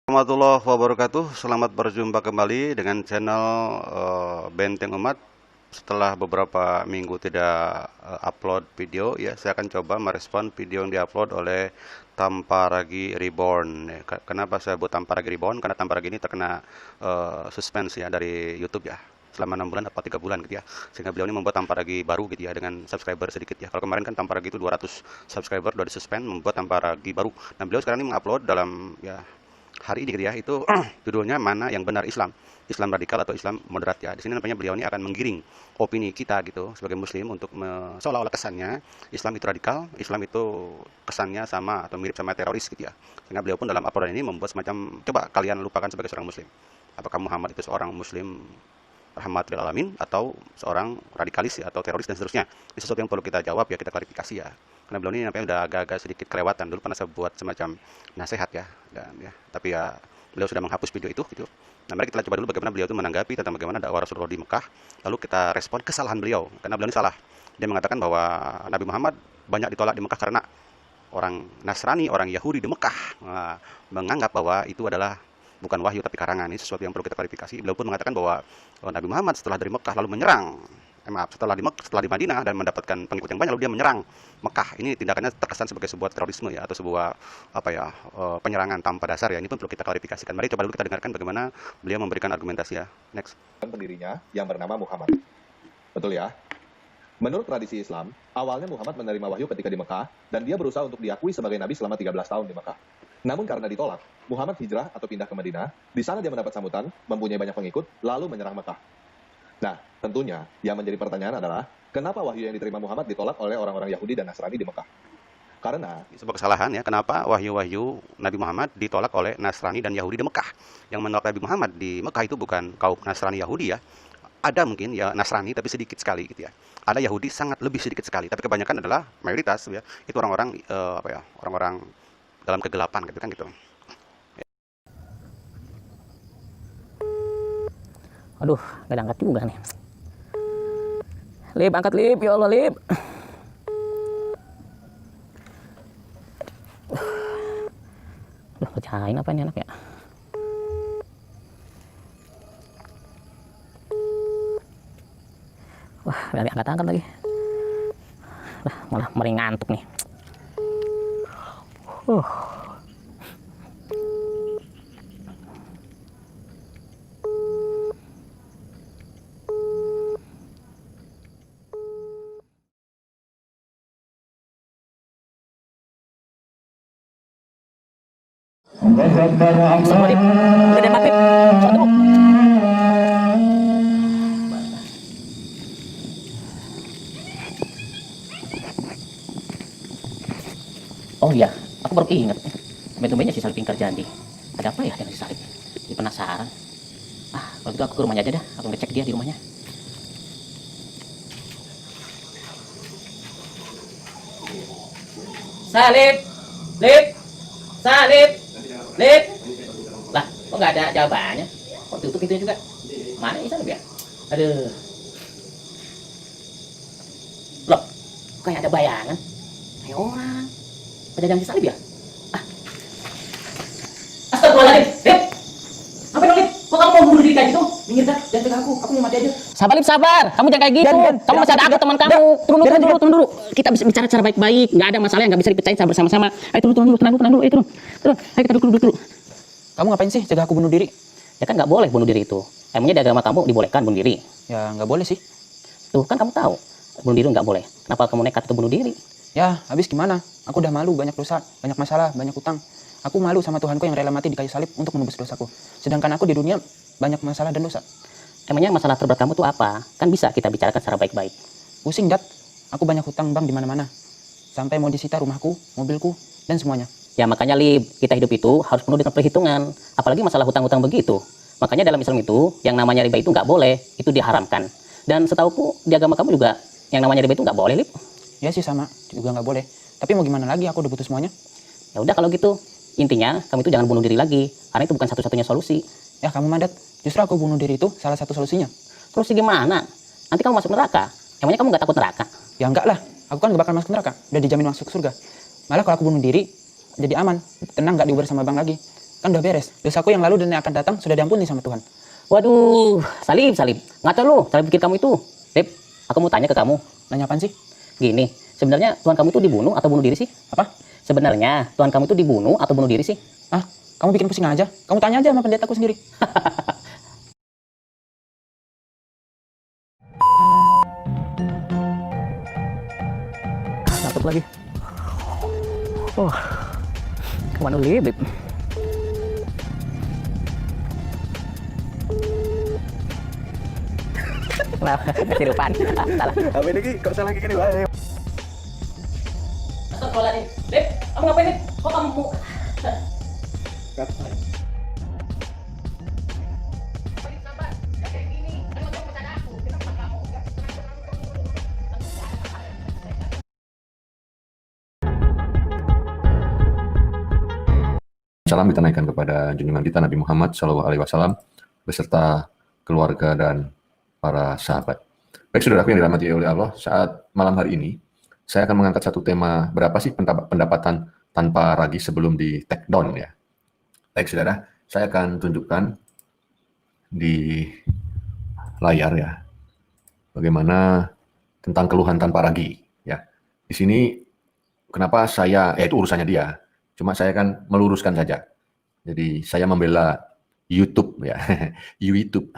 Warahmatullahi wabarakatuh. Selamat berjumpa kembali dengan channel Benteng Umat. Setelah beberapa minggu tidak upload video, ya saya akan coba merespon video yang diupload oleh Tamparagi Reborn. Kenapa saya buat Tamparagi Reborn? Karena Tamparagi ini terkena suspense ya dari YouTube ya, selama 6 bulan atau 3 bulan gitu ya, sehingga beliau ini membuat Tamparagi baru gitu ya, dengan subscriber sedikit ya. Kalau kemarin kan Tamparagi itu 200 subscriber udah disuspend, membuat Tamparagi baru. Nah, beliau sekarang ini mengupload dalam ya hari ini gitu ya, itu judulnya mana yang benar, Islam radikal atau Islam moderat ya. Di sini nampaknya beliau ini akan menggiring opini kita gitu sebagai muslim untuk seolah-olah kesannya Islam itu radikal, Islam itu kesannya sama atau mirip sama teroris gitu ya. Sehingga beliau pun dalam uploadan ini membuat semacam, coba kalian lupakan sebagai seorang muslim. Apakah Muhammad itu seorang muslim rahmat lil alamin atau seorang radikalis ya, atau teroris dan seterusnya. Ini sesuatu yang perlu kita jawab ya, kita klarifikasi ya. Karena beliau ini nampaknya udah agak-agak sedikit kelewatan. Dulu pernah saya buat semacam nasihat ya, dan ya, tapi ya beliau sudah menghapus video itu gitu. Nah, mari kita coba dulu bagaimana beliau itu menanggapi tentang bagaimana dakwah Rasulullah di Mekah. Lalu kita respon kesalahan beliau, karena beliau ini salah. Dia mengatakan bahwa Nabi Muhammad banyak ditolak di Mekah karena orang Nasrani, orang Yahudi di Mekah menganggap bahwa itu adalah bukan wahyu tapi karangan. Ini sesuatu yang perlu kita klarifikasi. Beliau pun mengatakan bahwa Nabi Muhammad setelah dari Mekah lalu menyerang, setelah di Madinah dan mendapatkan pengikut yang banyak lalu dia menyerang Mekah. Ini tindakannya terkesan sebagai sebuah terorisme ya, atau sebuah penyerangan tanpa dasar ya. Ini pun perlu kita klarifikasikan. Mari coba dulu kita dengarkan bagaimana beliau memberikan argumentasi ya. Next. Pendirinya yang bernama Muhammad. Betul ya? Menurut tradisi Islam, awalnya Muhammad menerima wahyu ketika di Mekah dan dia berusaha untuk diakui sebagai nabi selama 13 tahun di Mekah. Namun karena ditolak, Muhammad hijrah atau pindah ke Madinah. Di sana dia mendapat sambutan, mempunyai banyak pengikut, lalu menyerang Mekah. Nah, tentunya yang menjadi pertanyaan adalah, kenapa wahyu yang diterima Muhammad ditolak oleh orang-orang Yahudi dan Nasrani di Mekah? Karena sebuah kesalahan ya, kenapa wahyu-wahyu Nabi Muhammad ditolak oleh Nasrani dan Yahudi di Mekah. Yang menolak Nabi Muhammad di Mekah itu bukan kaum Nasrani Yahudi ya. Ada mungkin ya Nasrani tapi sedikit sekali gitu ya. Ada Yahudi sangat lebih sedikit sekali, tapi kebanyakan adalah mayoritas ya, itu orang-orang orang-orang dalam kegelapan gitu kan gitu. Aduh, gak diangkat juga nih. Lip, angkat Lip, ya Allah Lip. Aduh, kerjain apa ini anak ya? Wah, gak diangkat-angkat lagi. Malah mering ngantuk nih. Semua Lip, udah debat Lip. Satu. Oh iya, aku baru ingat. Tumben-tumbennya si Salip ingkar janji. Ada apa ya dengan si Salip? Jadi penasaran. Kalau gitu aku ke rumahnya aja dah. Aku ngecek dia di rumahnya. Salip, Lip, Salip, Lip. Lah, kok nggak ada jawabannya? Kok tutup pintunya juga? Mana ini Salip ya? Aduh. Loh, kayak ada bayangan. Kayak orang. Pedagang si Salib ya? Astagfirullahaladzim, Lip! Apa dong, Lip? Kok kamu mau bunuh diri kayak gitu? Minggir dah, jangan pegang aku mau mati aja. Sabar, Lip, sabar. Kamu jangan kayak gitu. Kamu masih ada aku, teman kamu. Turun dulu. Kita bisa bicara secara baik-baik. Nggak ada masalah yang nggak bisa dipecahin bersama-sama. Ayo turun dulu, tenang dulu. Ayo turun. Ayo kita duduk dulu. Kamu ngapain sih jaga aku bunuh diri? Ya kan nggak boleh bunuh diri itu. Emangnya di agama kamu dibolehkan bunuh diri? Ya nggak boleh sih. Tuh kan kamu tahu, bunuh diri nggak boleh. Kenapa kamu nekat untuk bunuh diri? Ya habis gimana? Aku udah malu, banyak dosa, banyak masalah, banyak utang. Aku malu sama Tuhanku yang rela mati di kayu salib untuk menebus dosaku. Sedangkan aku di dunia banyak masalah dan dosa. Emangnya masalah terberat kamu tuh apa? Kan bisa kita bicarakan secara baik-baik. Pusing, Dat. Aku banyak hutang bank di mana-mana. Sampai mau disita rumahku, mobilku, dan semuanya. Ya makanya Lip, kita hidup itu harus penuh dengan perhitungan. Apalagi masalah hutang-hutang begitu. Makanya dalam Islam itu, yang namanya riba itu nggak boleh, itu diharamkan. Dan setauku di agama kamu juga, yang namanya riba itu nggak boleh, Lip. Ya sih sama, juga nggak boleh. Tapi mau gimana lagi, aku udah butuh semuanya. Ya udah kalau gitu, intinya kamu itu jangan bunuh diri lagi, karena itu bukan satu-satunya solusi. Ya kamu mandat, justru aku bunuh diri itu salah satu solusinya. Solusi gimana? Nanti kamu masuk neraka. Emangnya kamu nggak takut neraka? Ya enggak lah, aku kan gak bakal masuk neraka, udah dijamin masuk surga. Malah kalau aku bunuh diri, jadi aman, tenang, gak diuber sama bang lagi. kan udah beres. Dosaku yang lalu dan yang akan datang sudah diampuni sama Tuhan. Waduh, Salim, Salim. Ngaco lu, cara pikir kamu itu. Lip, aku mau tanya ke kamu. Nanya apaan sih? Gini, sebenarnya Tuhan kamu itu dibunuh atau bunuh diri sih? Apa? Sebenarnya Tuhan kamu itu dibunuh atau bunuh diri sih? Ah, kamu bikin pusing aja. Kamu tanya aja sama pendetaku sendiri. Dapat lagi. Oh, kemana lu, Lip? Kenapa? Kesirupan. Salah. Apa ini kok salah kayak gini? Astagfirullahaladzim. Lip, kamu ngapain, Lip? Kok kamu mau... Salam ditunaikan kepada junjungan kita Nabi Muhammad SAW beserta keluarga dan para sahabat. Baik saudaraku yang dirahmati oleh Allah, saat malam hari ini saya akan mengangkat satu tema, berapa sih pendapatan tanpa ragi sebelum di take down ya. Baik saudara, saya akan tunjukkan di layar ya bagaimana tentang keluhan tanpa ragi ya. Di sini kenapa saya, itu urusannya dia. Cuma saya kan meluruskan saja. Jadi saya membela YouTube ya, YouTube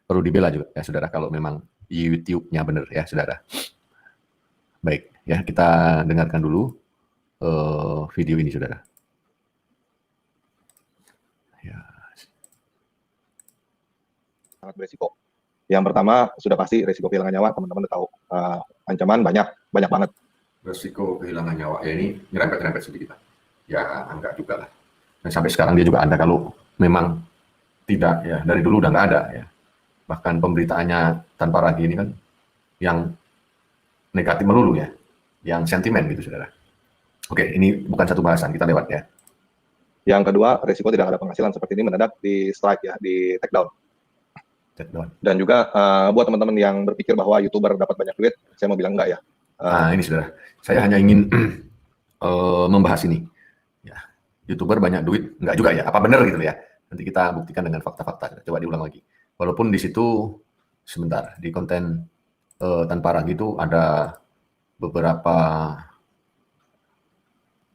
perlu dibela juga ya saudara kalau memang YouTube-nya benar ya saudara. Baik ya, kita dengarkan dulu video ini saudara. Ya. Sangat beresiko. Yang pertama sudah pasti resiko kehilangan nyawa, teman-teman udah tahu. Ancaman banyak banget. Resiko kehilangan nyawa ya, ini nyerempet-nyerempet sedikit. Ya enggak juga lah. Dan sampai sekarang dia juga ada kalau memang tidak ya, dari dulu udah nggak ada ya. Bahkan pemberitaannya tanpa ragi ini kan yang negatif melulu ya, yang sentimen gitu saudara. Oke, ini bukan satu bahasan, kita lewat ya. Yang kedua, resiko tidak ada penghasilan seperti ini mendadak di strike ya, di take down. Dan juga buat teman-teman yang berpikir bahwa YouTuber dapat banyak duit, saya mau bilang enggak ya. Nah ini saudara, saya hanya ingin membahas ini. Ya, YouTuber banyak duit, enggak juga ya? Apa benar gitu ya? Nanti kita buktikan dengan fakta-fakta. Coba diulang lagi. Walaupun di situ sebentar di konten tanpa ragi itu ada beberapa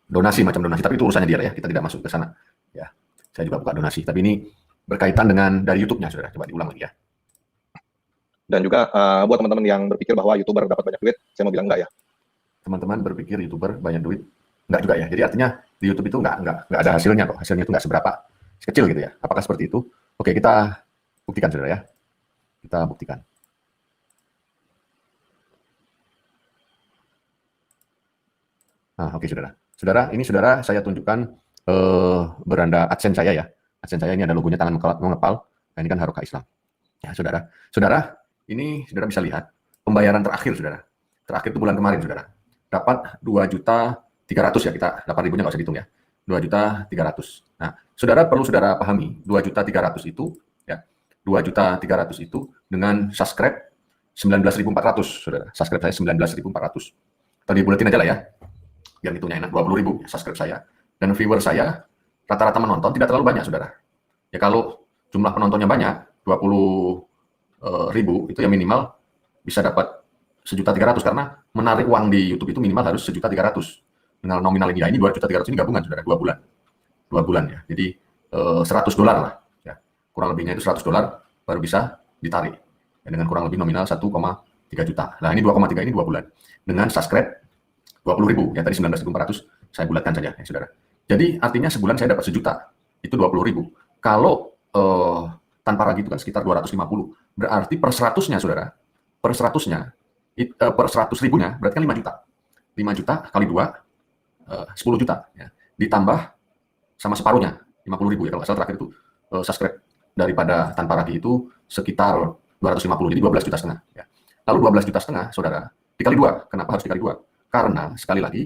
donasi, macam donasi, tapi itu urusannya dia ya. Kita tidak masuk ke sana. Ya, saya juga buka donasi. Tapi ini berkaitan dengan dari YouTube-nya, saudara. Coba diulang lagi ya. Dan juga buat teman-teman yang berpikir bahwa YouTuber dapat banyak duit, saya mau bilang enggak ya. Teman-teman berpikir YouTuber banyak duit, enggak juga ya. Jadi artinya di YouTube itu enggak ada hasilnya kok. Hasilnya itu enggak seberapa, kecil gitu ya. Apakah seperti itu? Oke, kita buktikan saudara ya. Kita buktikan. Nah, oke saudara. Saudara, ini saudara saya tunjukkan beranda AdSense saya ya. AdSense saya ini ada logonya tangan mengepal. Nah, ini kan Haroka Islam. Ya, saudara. Saudara, ini saudara bisa lihat pembayaran terakhir saudara. Terakhir itu bulan kemarin saudara. Dapat 2.300.000 ya, kita 8.000-nya nggak usah dihitung ya. 2.300.000. Nah, saudara perlu saudara pahami 2.300.000 itu ya. 2.300.000 itu dengan subscribe 19.400 saudara. Subscribe saya 19.400. Tadi buletin aja lah ya. Biar hitungnya enak, 20.000 subscribe saya. Dan viewer saya rata-rata menonton tidak terlalu banyak saudara. Ya kalau jumlah penontonnya banyak, 20.000 itu ya minimal bisa dapat 1.300.000 karena menarik uang di YouTube itu minimal harus 1.300.000 dengan nominal ini. Ya ini 2.300.000 ini gabungan saudara, 2 bulan. 2 bulan ya. Jadi $100 lah ya. Kurang lebihnya itu $100 baru bisa ditarik. Ya, dengan kurang lebih nominal 1,3 juta. Nah, ini 2,3 ini 2 bulan. Dengan subscribe 20.000 ya, tadi 19.400 saya bulatkan saja ya saudara. Jadi artinya sebulan saya dapat 1 juta. Itu 20.000. Kalau tanpa ragi itu kan sekitar 250. Berarti per 100-nya saudara, per 100-nya, per 100.000-nya berarti kan 5 juta. 5 juta kali 2, 10 juta. Ya. Ditambah sama separuhnya, 50.000 ya. Kalau asal terakhir itu subscribe daripada tanpa ragi itu sekitar 250, jadi 12 juta setengah. Ya. Lalu 12 juta setengah, saudara, dikali 2. Kenapa harus dikali 2? Karena sekali lagi,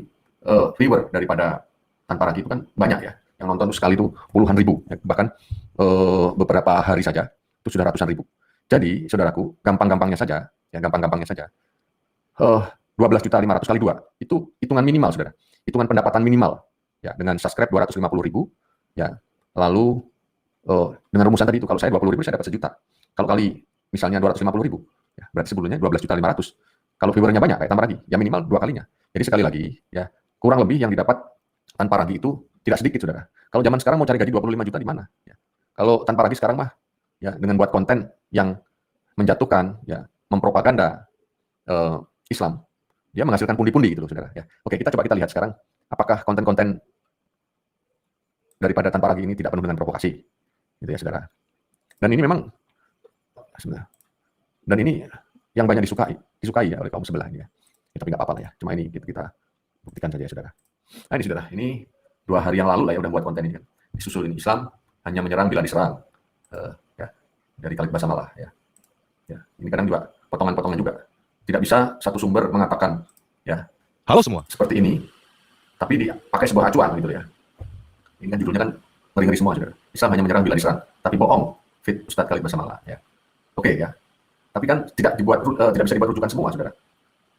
viewer daripada tanpa ragi itu kan banyak ya. Yang nonton itu sekali itu puluhan ribu, ya. Bahkan beberapa hari saja itu sudah ratusan ribu. Jadi, saudaraku, gampang-gampangnya saja, ya 12.500.000 kali 2, itu hitungan minimal, saudara. Hitungan pendapatan minimal, ya dengan subscribe 250.000, ya Lalu dengan rumusan tadi itu, kalau saya 20.000 saya dapat 1 juta. Kalau kali misalnya 250.000, ya, berarti sebulannya 12.500.000. Kalau viewernya banyak, kayak tambah lagi, ya minimal 2 kalinya. Jadi sekali lagi, ya kurang lebih yang didapat tanpa ragi itu tidak sedikit, saudara. Kalau zaman sekarang mau cari gaji 25 juta di mana? Ya. Kalau tanpa ragi sekarang mah, ya dengan buat konten yang menjatuhkan, ya mempropaganda Islam, dia menghasilkan pundi-pundi gitu loh, saudara. Ya. Oke, kita coba kita lihat sekarang, apakah konten-konten daripada tanpa ragi ini tidak penuh dengan provokasi, gitu ya, saudara. Dan ini memang, sebenarnya, dan ini yang banyak disukai ya oleh kaum sebelah ini ya. Tapi nggak apa-apa lah ya, cuma ini kita buktikan saja, saudara. Nah ini saudara, ini 2 hari yang lalu lah ya udah buat konten ini kan. Disusul ini Islam hanya menyerang bila diserang, ya, dari Khalid Basamallah ya. Ya, ini kadang juga potongan-potongan juga. Tidak bisa satu sumber mengatakan ya. Halo semua. Seperti ini, tapi dipakai sebuah acuan gitu ya. Ini kan judulnya kan ngeri-ngeri semua, saudara. Islam hanya menyerang bila diserang, tapi bohong. Fit Ustadz Khalid Basamallah ya. Oke ya. Tapi kan tidak bisa dibuat rujukan semua, saudara.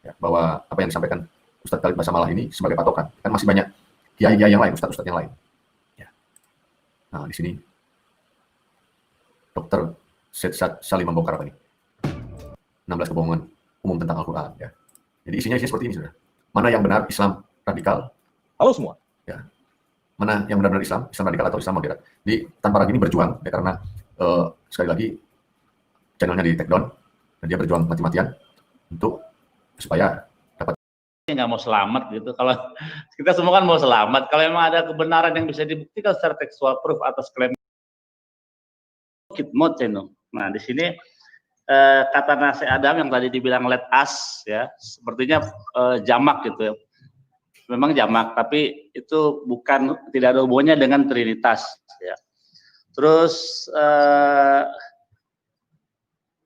Ya, bahwa apa yang disampaikan Ustadz Khalid Basamallah ini sebagai patokan. Kan masih banyak kiai-kiai yang lain, ustadz-ustadz yang lain. Ya. Nah, di sini Dr. Syed Salim membongkar apa ini? 16 kebohongan umum tentang Al-Quran. Ya. Jadi isinya seperti ini, saudara. Mana yang benar Islam radikal? Halo semua. Ya. Mana yang benar-benar Islam radikal atau Islam moderat? Di tanpa ragi ini berjuang, ya, karena sekali lagi channelnya di take down, dan dia berjuang mati-matian untuk supaya dapat. Nggak mau selamat gitu. Kalau kita semua kan mau selamat, kalau memang ada kebenaran yang bisa dibuktikan secara tekstual proof atas klaim khidmat channel. Nah di sini kata Nasi Adam yang tadi dibilang let us ya, sepertinya jamak gitu ya. Memang jamak, tapi itu tidak ada hubungannya dengan trinitas ya. Terus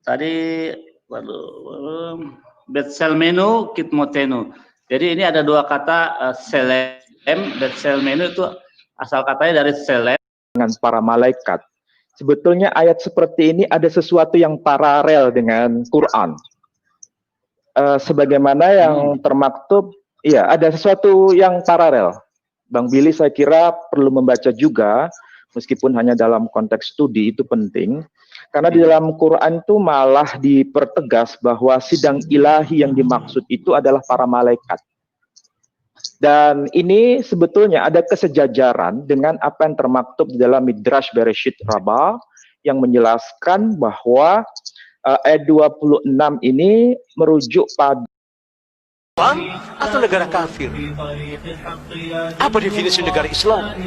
tadi Betselmenu, Kitmotenu. Jadi ini ada 2 kata selem, Betselmenu itu asal katanya dari selem. Dengan para malaikat. Sebetulnya ayat seperti ini ada sesuatu yang paralel dengan Quran. Sebagaimana yang termaktub, iya ada sesuatu yang paralel. Bang Billy saya kira perlu membaca juga, meskipun hanya dalam konteks studi itu penting. Karena di dalam Quran itu malah dipertegas bahwa sidang ilahi yang dimaksud itu adalah para malaikat. Dan ini sebetulnya ada kesejajaran dengan apa yang termaktub di dalam Midrash Bereshit Rabbah yang menjelaskan bahwa ayat 26 ini merujuk pada Islam atau negara kafir? Apa definisi negara Islam?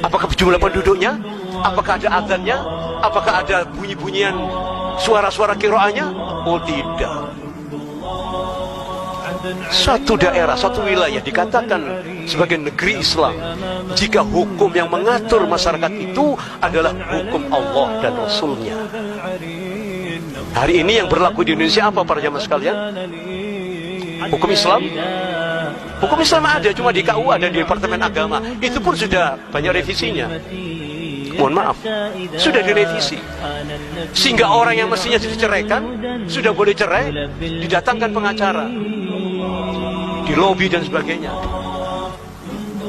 Apakah jumlah penduduknya? Apakah ada adzannya? Apakah ada bunyi-bunyian suara-suara kiroahnya? Oh tidak. Suatu daerah, suatu wilayah dikatakan sebagai negeri Islam jika hukum yang mengatur masyarakat itu adalah hukum Allah dan Rasulnya. Hari ini yang berlaku di Indonesia apa para jamaah sekalian? Hukum Islam? Hukum Islam ada, cuma di KU ada di Departemen Agama. Itu pun sudah banyak revisinya. Mohon maaf, sudah direvisi. Sehingga orang yang mestinya diceraikan, sudah boleh cerai, didatangkan pengacara. Di lobi dan sebagainya.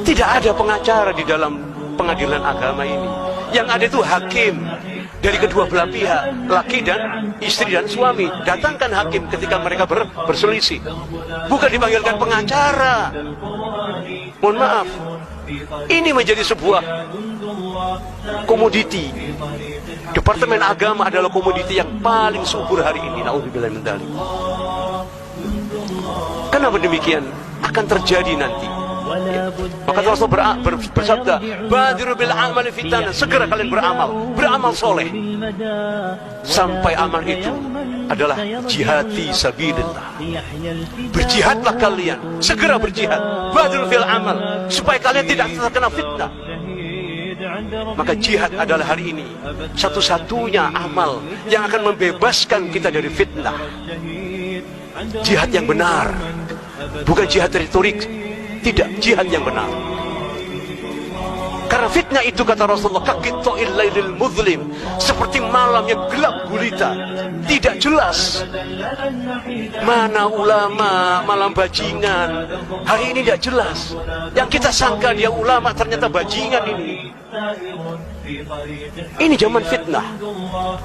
Tidak ada pengacara di dalam pengadilan agama ini. Yang ada itu hakim dari kedua belah pihak, laki dan istri dan suami. Datangkan hakim ketika mereka berselisih. Bukan dipanggilkan pengacara. Mohon maaf. Ini menjadi sebuah komoditi. Departemen Agama adalah komoditi yang paling subur hari ini. Nauzubillah min dzalik. Kenapa demikian? Akan terjadi nanti. Ya. Maka Rasul bersabda, "Badiru bil amali fitnah." Segera kalian beramal soleh. Sampai amal itu adalah jihad fi sabilillah. Berjihadlah kalian, segera berjihad. Badiru fil amal, supaya kalian tidak terkena fitnah. Maka jihad adalah hari ini satu-satunya amal yang akan membebaskan kita dari fitnah. Jihad yang benar, bukan jihad retorik. Tidak, jihad yang benar. Karena fitnah itu kata Rasulullah, kaqita'il lailil muzlim, seperti malam yang gelap gulita, tidak jelas. Mana ulama, malam bajingan. Hari ini tidak jelas. Yang kita sangka dia ulama ternyata bajingan ini. Ini zaman fitnah.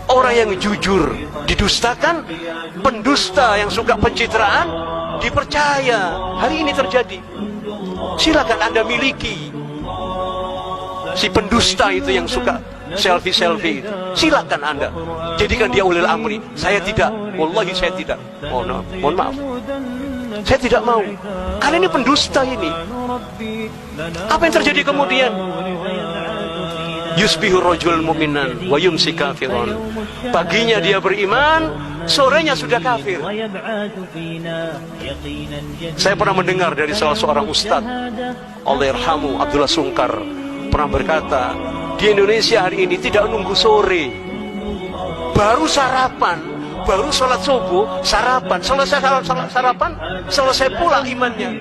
Orang yang jujur didustakan, pendusta yang suka pencitraan dipercaya. Hari ini terjadi. Silakan Anda miliki si pendusta itu yang suka selfie itu. Silakan Anda jadikan dia ulil amri. Saya tidak, wallahi saya tidak. Mohon maaf. Saya tidak mau. Karena ini pendusta ini. Apa yang terjadi kemudian? Yusbihu rajul mu'minan wa yumsi kafiran. Paginya dia beriman, sorenya sudah kafir. Saya pernah mendengar dari salah seorang ustaz, Allahyarhamu Abdullah Sungkar, pernah berkata, di Indonesia hari ini tidak nunggu sore, baru sarapan, baru sholat subuh, sarapan, selesai sarapan, selesai pula imannya.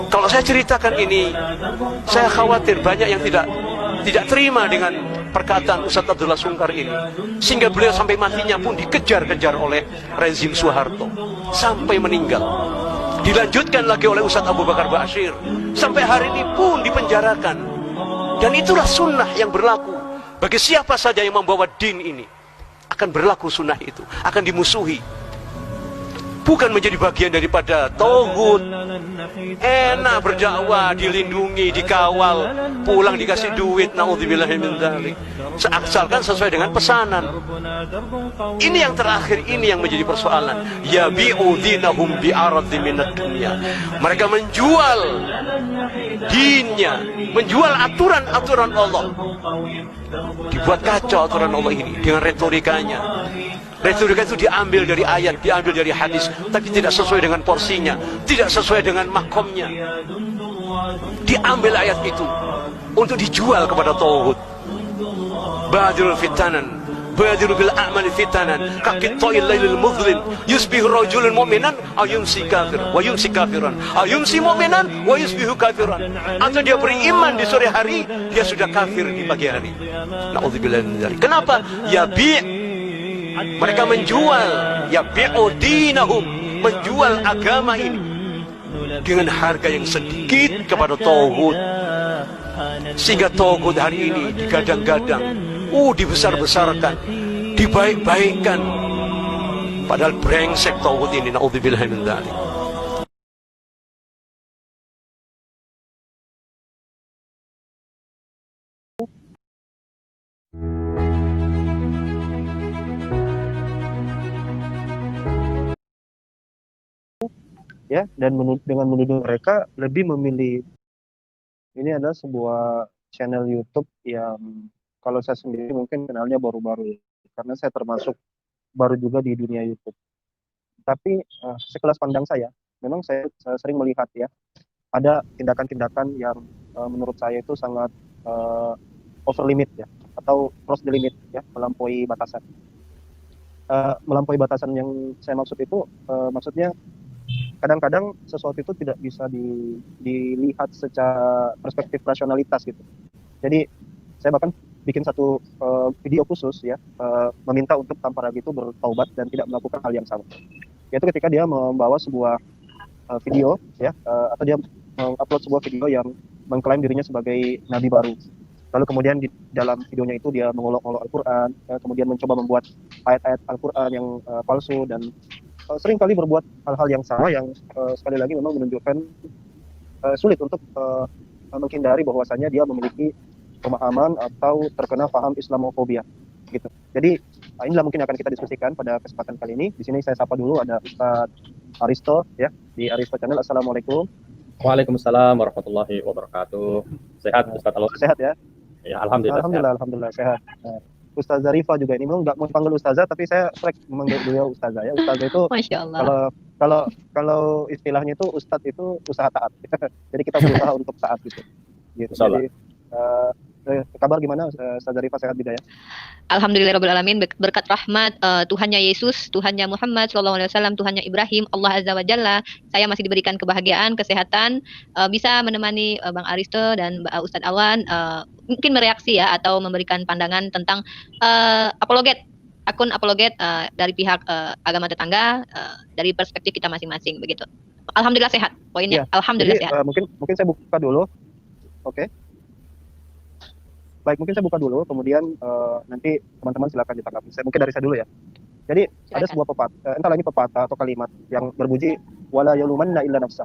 Kalau saya ceritakan ini, saya khawatir banyak yang tidak terima dengan perkataan Ustaz Abdullah Sungkar ini, sehingga beliau sampai matinya pun dikejar-kejar oleh rezim Soeharto sampai meninggal. Dilanjutkan lagi oleh Ustaz Abu Bakar Ba'asyir, sampai hari ini pun dipenjarakan. Dan itulah sunnah yang berlaku bagi siapa saja yang membawa din ini. Akan berlaku sunnah itu, akan dimusuhi. Bukan menjadi bagian daripada tauhid. Enak berdakwah, dilindungi, dikawal, pulang dikasih duit, naudzubillahi min dzalik. Asalkan sesuai dengan pesanan. Ini yang terakhir, ini yang menjadi persoalan. Yabi'u dinahum bi'aradzi minad dunya. Mereka menjual dinnya, menjual aturan-aturan Allah. Dibuat kacau aturan Allah ini dengan retorikanya. Retorika itu diambil dari ayat, diambil dari hadis, tapi tidak sesuai dengan porsinya, tidak sesuai dengan makomnya. Diambil ayat itu untuk dijual kepada tauhid. Badirul fitanan, badiru bil a'mali fitanan, kaqita'il lailil muzlim, yusbihu rajulun mu'minan aw yumsi kafir wa yumsi kafiran, aw yumsi mu'minan wa yusbihu kafiran. Atau dia beriman di sore hari, dia sudah kafir di pagi hari. Nauzubillahi min dzalik. Kenapa? Mereka menjual, yabi'u dinahum, menjual agama ini dengan harga yang sedikit kepada tauhid. Sehingga tauhid hari ini digadang-gadang, dibesar-besarkan, dibaik-baikkan. Padahal brengsek tauhid ini, naudzubillahi min dzalik. Ya, dan dengan menuduh mereka lebih memilih, ini adalah sebuah channel YouTube yang kalau saya sendiri mungkin kenalnya baru-baru ya, karena saya termasuk baru juga di dunia YouTube. Tapi sekelas pandang saya, memang saya sering melihat ya, ada tindakan-tindakan yang menurut saya itu sangat over limit ya, atau cross the limit ya, melampaui batasan. Melampaui batasan yang saya maksud itu, maksudnya kadang-kadang sesuatu itu tidak bisa dilihat secara perspektif rasionalitas gitu. Jadi saya bahkan bikin satu video khusus ya, meminta untuk tanpa ragu itu bertaubat dan tidak melakukan hal yang sama. Yaitu ketika dia membawa sebuah video ya, atau dia mengupload sebuah video yang mengklaim dirinya sebagai nabi baru. Lalu kemudian di dalam videonya itu dia mengolok-olok Al-Quran, kemudian mencoba membuat ayat-ayat Al-Quran yang palsu, dan sering kali berbuat hal-hal yang sama yang sekali lagi memang menunjukkan sulit untuk menghindari bahwasanya dia memiliki pemahaman atau terkena paham Islamofobia gitu. Jadi inilah mungkin akan kita diskusikan pada kesempatan kali ini. Di sini saya sapa dulu ada Ustaz Aristo ya, di Aristo Channel. Assalamualaikum. Waalaikumsalam warahmatullahi wabarakatuh. Sehat Ustaz Alwi? Sehat ya? Ya, alhamdulillah sehat. Ustazah Rifa juga ini memang nggak mau panggil Ustazah, tapi saya sering memanggil beliau Ustazah ya. Ustazah itu kalau istilahnya itu Ustadz itu usaha taat. Jadi kita berusaha untuk taat gitu. Jadi kabar gimana Ustazah Rifa, sehat juga ya? Alhamdulillahirabbil berkat rahmat Tuhannya Yesus, Tuhannya Muhammad SAW, Tuhannya Ibrahim, Allah Azza wa Jalla, saya masih diberikan kebahagiaan, kesehatan, bisa menemani Bang Aristo dan Ustadz Alwan, mungkin mereaksi ya atau memberikan pandangan tentang akun apologet dari pihak agama tetangga, dari perspektif kita masing-masing begitu. Alhamdulillah sehat. Poinnya, ya, alhamdulillah jadi, sehat. Mungkin saya buka dulu. Oke. Baik, mungkin saya buka dulu, kemudian nanti teman-teman silakan ditanggapi. Mungkin dari saya dulu ya. Jadi ada sebuah pepatah, entah lagi pepatah atau kalimat yang berbunyi wala yalumanna illa nafsah,